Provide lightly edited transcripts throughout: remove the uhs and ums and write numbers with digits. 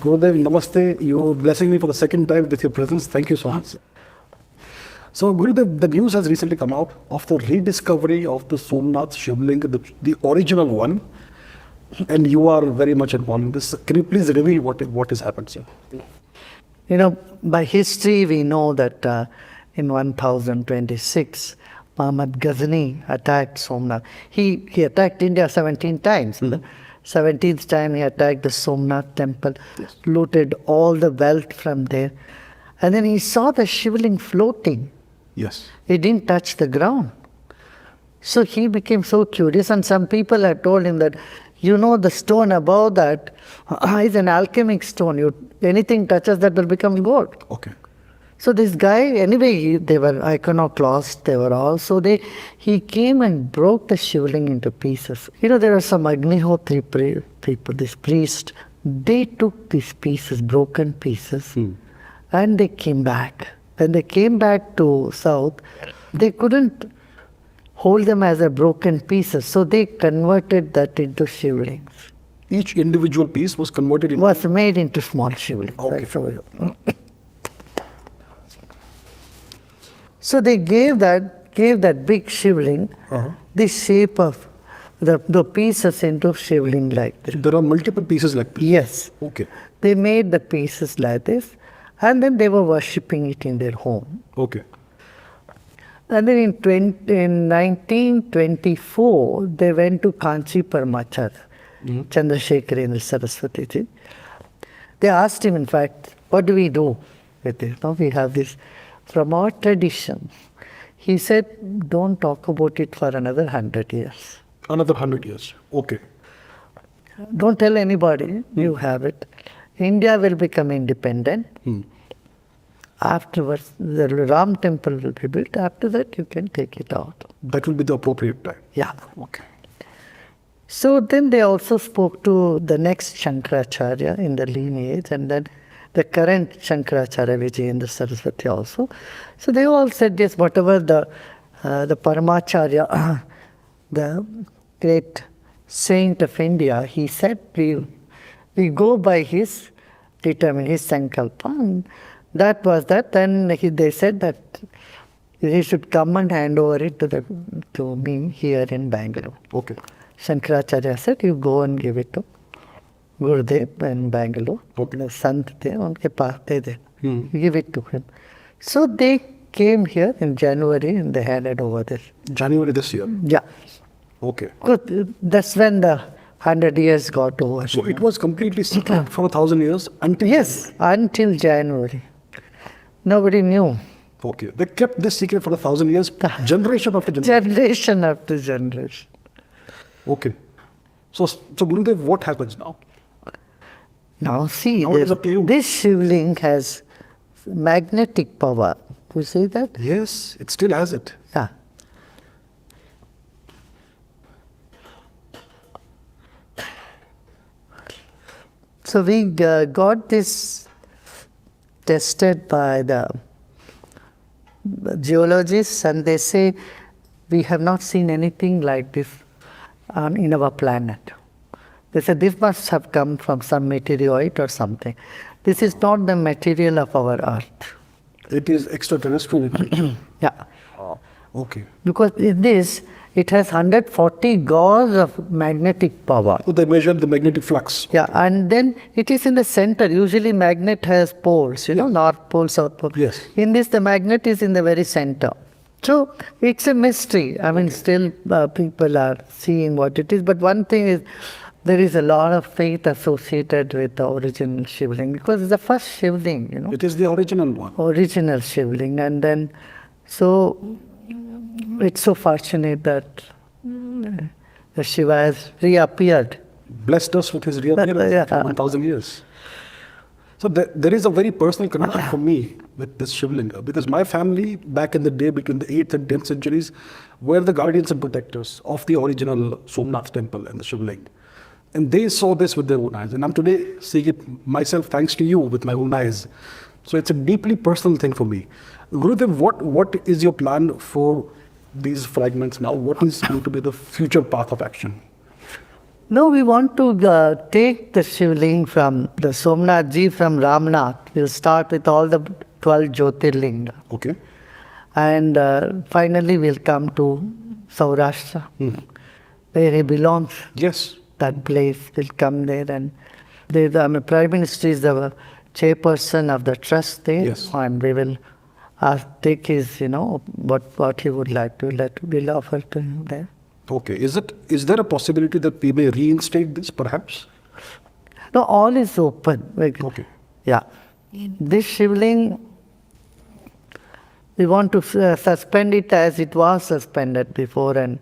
Gurudev, namaste. You're blessing me for the second time with your presence. Thank you so much. So, Gurudev, the news has recently come out of the rediscovery of the Somnath Shivling, the original one. And you are very much involved in this. Can you please reveal what has happened, sir? You know, by history, we know that in 1026, Muhammad Ghazni attacked Somnath. He attacked India 17 times. The 17th time he attacked the Somnath Temple, looted all the wealth from there. And then he saw the Shivling floating. Yes. It didn't touch the ground. So he became so curious, and some people had told him that, you know, the stone above that is an alchemic stone. Anything touches that will become gold. Okay. So this guy, anyway, they were iconoclasts, they were all. So he came and broke the Shivling into pieces. You know, there are some Agnihotri people, this priest, they took these pieces, broken pieces, and they came back. When they came back to south, they couldn't hold them as a broken pieces, so they converted that into Shivlings. Each individual piece was converted into... Was made into small Shivlings. Okay. Right? So they gave that big Shivling the shape of the pieces into Shivling like this. There are multiple pieces like this? Yes. Okay. They made the pieces like this, and then they were worshipping it in their home. Okay. And then in 1924, they went to Kanchi Paramacharya, Chandrasekharendra Saraswati ji. They asked him, in fact, what do we do with this? Now we have this from our tradition. He said, don't talk about it for another 100 years. Another 100 years. Okay. Don't tell anybody you have it. India will become independent. Afterwards, the Ram Temple will be built. After that, you can take it out. That will be the appropriate time. Yeah. Okay. So then they also spoke to the next Shankaracharya in the lineage, and then the current Shankaracharya, Vijayendra Saraswati also. So they all said, yes, whatever the Paramacharya, the great saint of India, he said, we go by his determined, his sankalpa. And that was that. Then they said that he should come and hand over it to me here in Bangalore. Okay. Shankaracharya said, you go and give it to Gurudev in Bangalore. Okay. The Sant there, unke paas de de. Give it to him. So they came here in January and they handed over this. January this year? Yeah. Okay. That's when the 100 years got over. So it was completely secret for 1,000 years until... Yes, until January. Nobody knew. Okay. They kept this secret for 1,000 years, generation after generation. Generation after generation. Okay. So Gurudev, what happens now? Now see, Now it is up to you. this Shivling has magnetic power. You see that? Yes, it still has it. Yeah. So we got this tested by the geologists, and they say we have not seen anything like this in our planet. They said this must have come from some meteorite or something. This is not the material of our Earth. It is extraterrestrial. Yeah. Okay. Because in this, it has 140 gauss of magnetic power. So they measured the magnetic flux. Yeah, and then it is in the center. Usually magnet has poles, North Pole, South Pole. Yes. In this, the magnet is in the very center. So it's a mystery. I mean, still people are seeing what it is. But one thing is, there is a lot of faith associated with the original Shivling, because it's the first Shivling, It is the original one. Original Shivling. And then, so it's so fortunate that the Shiva has reappeared. Blessed us with his reappearance for 1,000 years. So there is a very personal connection for me with this Shivlinga, because my family back in the day between the 8th and 10th centuries were the guardians and protectors of the original Somnath Temple and the Shivling. And they saw this with their own eyes. And I'm today seeing it myself thanks to you with my own eyes. So it's a deeply personal thing for me. Gurudev, what is your plan for these fragments now? What is going to be the future path of action? No, we want to take the Shivling from the Somnath Ji from Ramnath. We'll start with all the 12 Jyotirlinga. Okay. And finally we'll come to Saurashtra, where he belongs. Yes. That place will come there, and the Prime Minister is the chairperson of the trust there. Yes. And we will take his, what he would like to we'll offer to him there. Okay. Is there a possibility that we may reinstate this, perhaps? No, all is open. Okay. Yeah. This Shivling, we want to suspend it as it was suspended before, and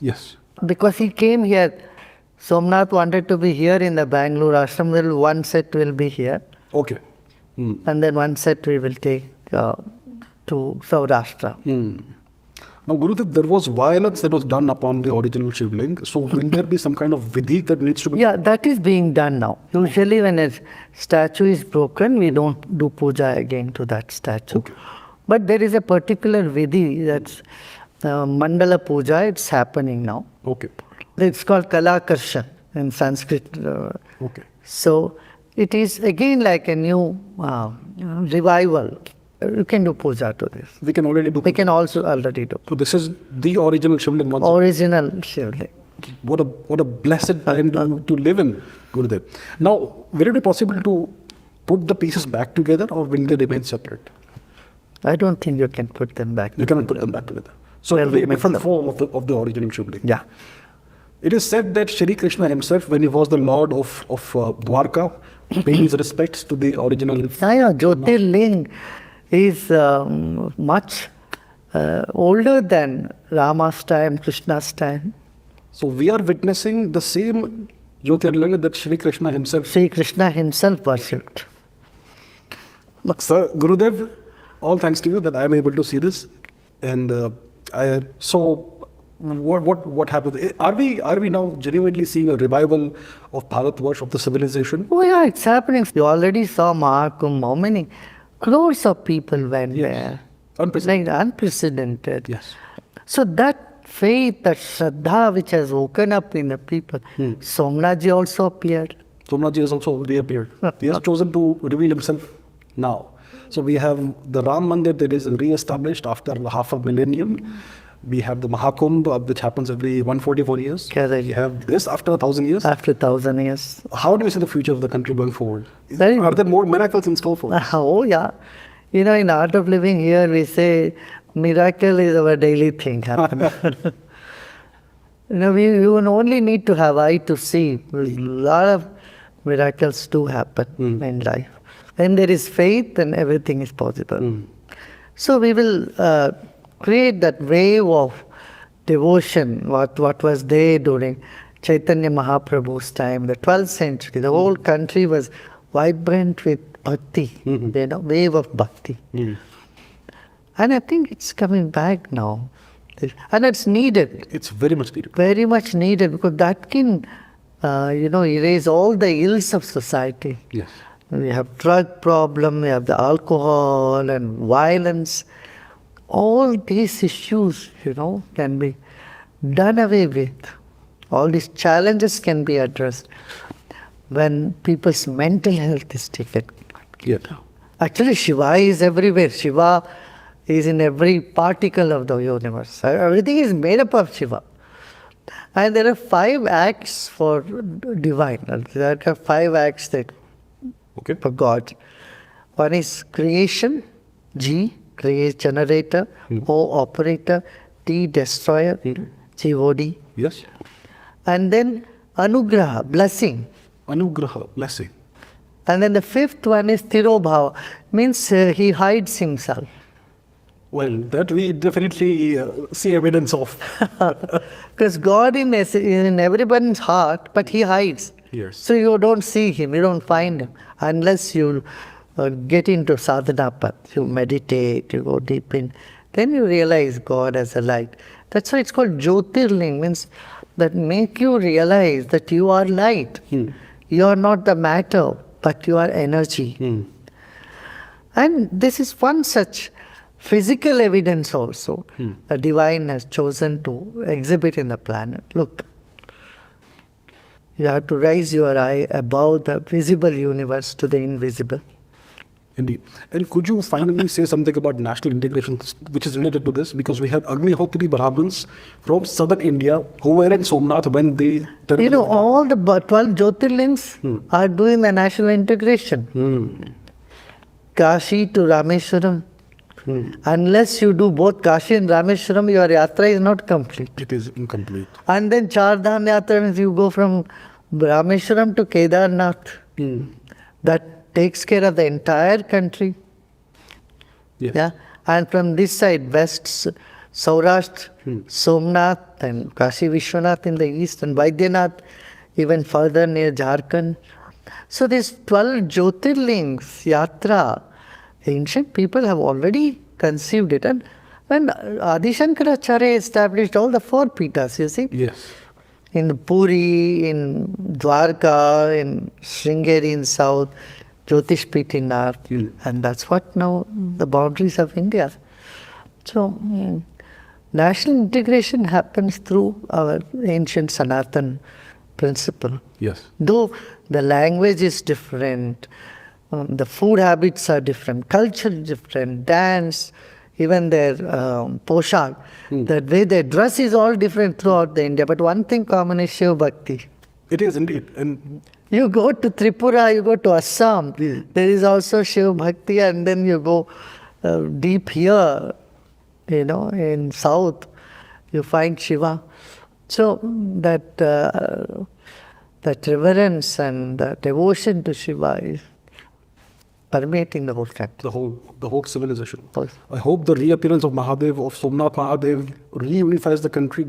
Yes. because he came here, Somnath wanted to be here in the Bangalore ashram. One set will be here, Okay. and then one set we will take to Saurashtra. Now, Gurudev, there was violence that was done upon the original Shivling. So, will there be some kind of vidhi that needs to be? Yeah, that is being done now. Usually when a statue is broken, we don't do puja again to that statue. Okay. But there is a particular vidhi, that's mandala puja, it's happening now. Okay. It's called kalakarshan in Sanskrit. Okay. So it is again like a new revival. You can do puja to this. We can already do. We can also already do. So, this is the original Shivling once. Original Shivling. What a blessed time to live in, Gurudev. Now, will it be possible to put the pieces back together, or will they remain separate? I don't think you can put them back. You cannot put them back together. So, Well, it will be a we different make form of the original Shivling. Yeah. It is said that Shri Krishna himself, when he was the Lord of Dwarka, paid his respects to the original. Yeah, Jyotirling is much older than Rama's time, Krishna's time. So we are witnessing the same Jyotirlinga that Shri Krishna himself. Sri Krishna himself worshipped. Look, sir, Gurudev, all thanks to you that I am able to see this. And what happened? Are we now genuinely seeing a revival of Bharatvarsh, of the civilization? Oh yeah, it's happening. You already saw Mahakumbh. How many crores of people went there? Unprecedented. Like unprecedented. Yes. So that faith, that Shraddha which has woken up in the people, Somnath Ji also appeared. Somnath Ji has also reappeared. He has chosen to reveal himself now. So we have the Ram Mandir that is re-established after half a millennium. We have the Mahakumbh, which happens every 144 years. Correct. We have this after 1,000 years. After 1,000 years. How do you see the future of the country going forward? Very Are there more miracles in store for us? Oh yeah. In Art of Living here we say miracle is our daily thing. You only need to have eye to see. A lot of miracles do happen in life. When there is faith, then everything is possible. So we will create that wave of devotion, what was there during Chaitanya Mahaprabhu's time, the 12th century. The whole country was vibrant with bhakti, wave of bhakti. And I think it's coming back now. And it's needed. It's very much needed. Very much needed, because that can, erase all the ills of society. Yes. We have drug problem, we have the alcohol and violence. All these issues, can be done away with. All these challenges can be addressed when people's mental health is taken. Yes. Actually, Shiva is everywhere. Shiva is in every particle of the universe. Everything is made up of Shiva. And there are 5 acts for divine. There are 5 acts for God. One is creation, G, generator, O, operator, T, destroyer, G, OD. Yes. And then Anugraha, blessing. Anugraha, blessing. And then the 5th one is Tirobhava, means he hides himself. Well, that we definitely see evidence of. Because God is in everyone's heart, but he hides. Yes. So you don't see him, you don't find him, unless you get into sadhana path, you meditate, you go deep in. Then you realize God as a light. That's why it's called Jyotirling, means that make you realize that you are light. You are not the matter, but you are energy. And this is one such physical evidence also. The divine has chosen to exhibit in the planet. Look, You have to raise your eye above the visible universe to the invisible. Indeed. And could you finally say something about national integration, which is related to this? Because we had Agnihotri Brahmins from southern India who were in Somnath when they... You know, all the 12 Jyotirlings are doing the national integration. Kashi to Rameshwaram. Unless you do both Kashi and Rameshwaram, your yatra is not complete. It is incomplete. And then Char Dham yatra means you go from Rameshwaram to Kedarnath. That takes care of the entire country. Yes. Yeah. And from this side, west, Saurashtra, Somnath and Kashi Vishwanath in the east, and Vaidyanath even further near Jharkhand. So these 12 Jyotirlings, Yatra, ancient people have already conceived it. And when Adi Shankaracharya established all the 4 Pitas, you see, Yes. in Puri, in Dwarka, in Sringeri in south, Jyotish Pit in north, and that's what now the boundaries of India. So, national integration happens through our ancient Sanatan principle. Yes. Though the language is different, the food habits are different, culture is different, dance, even their poshak, the way they dress is all different throughout the India. But one thing common is Shiva Bhakti. It is indeed. And You go to Tripura, you go to Assam, there is also Shiva Bhakti, and then you go deep here, you know, in south, you find Shiva. So that reverence and the devotion to Shiva is permeating the whole country. the whole civilization. Yes. I hope the reappearance of Mahadev, of Somnath Mahadev, reunifies the country.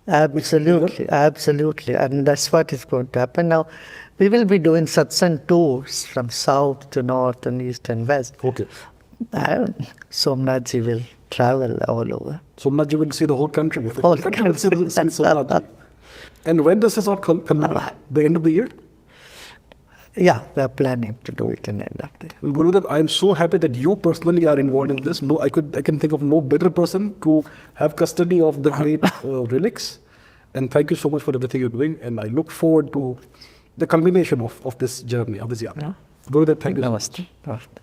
Absolutely, absolutely. And that's what is going to happen. Now, we will be doing satsang tours from south to north and east and west. Okay. And Somnathji will travel all over. Somnathji will see the whole country. Whole country will see Somnathji. And when does this all come? The end of the year? Yeah, we are planning to do it in the end of the year. Well, Gurudev, I am so happy that you personally are involved in this. No, I can think of no better person to have custody of the great relics. And thank you so much for everything you're doing. And I look forward to the culmination of this journey, of this yatra. Gurudev, thank you. Namaste. Namaste.